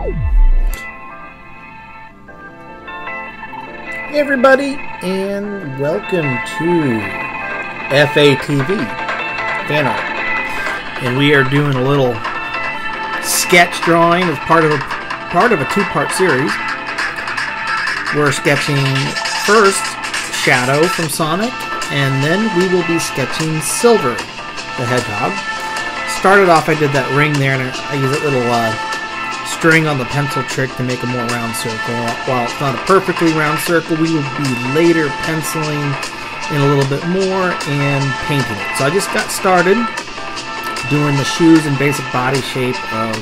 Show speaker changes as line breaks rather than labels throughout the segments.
Hey everybody, and welcome to FATV Fan Art. And we are doing a little sketch drawing as part of a two-part series. We're sketching first Shadow from Sonic, and then we will be sketching Silver the Hedgehog. Started off, I did that ring there, and I used that little string on the pencil trick to make a more round circle. While it's not a perfectly round circle, we will be later penciling in a little bit more and painting it. So I just got started doing the shoes and basic body shape of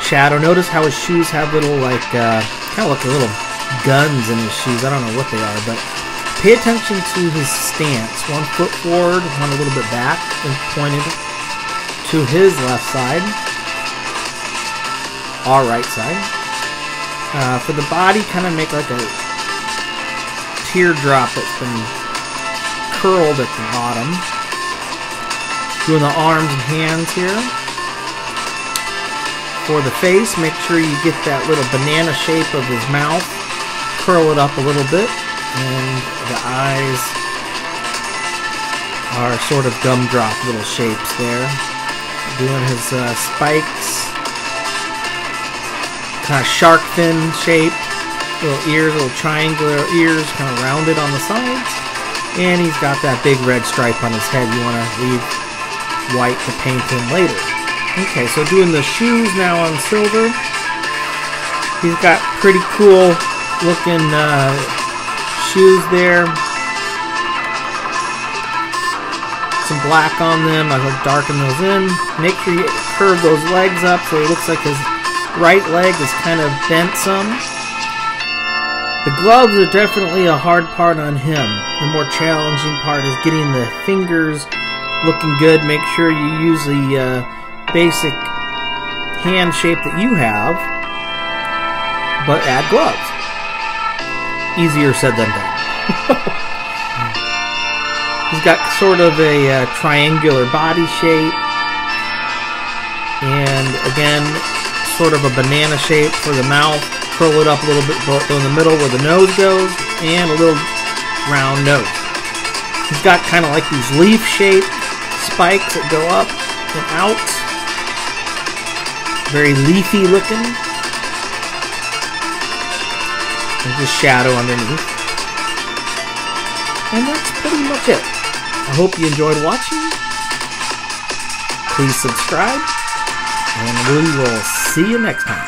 Shadow. Notice how his shoes have little, like, kind of look like little guns in his shoes. I don't know what they are, but pay attention to his stance. One foot forward, one a little bit back, and pointed to his left side. Our right side. For the body, kind of make like a teardrop that's been curled at the bottom. Doing the arms and hands here. For the face, make sure you get that little banana shape of his mouth. Curl it up a little bit. And the eyes are sort of gumdrop little shapes there. Doing his spikes. Kind of shark fin shape. Little ears, little triangular ears, kind of rounded on the sides. And he's got that big red stripe on his head. You want to leave white to paint him later. Okay, so doing the shoes now on Silver. He's got pretty cool looking shoes there. Some black on them. I will darken those in. Make sure you curve those legs up so it looks like his right leg is kind of bent some. The gloves are definitely a hard part on him. The more challenging part is getting the fingers looking good. Make sure you use the basic hand shape that you have, but add gloves. Easier said than done. He's got sort of a triangular body shape, and again, sort of a banana shape for the mouth. Curl it up a little bit in the middle where the nose goes, and a little round nose. He's got kind of like these leaf-shaped spikes that go up and out. Very leafy looking. And just shadow underneath. And that's pretty much it. I hope you enjoyed watching. Please subscribe. And we will see you next time.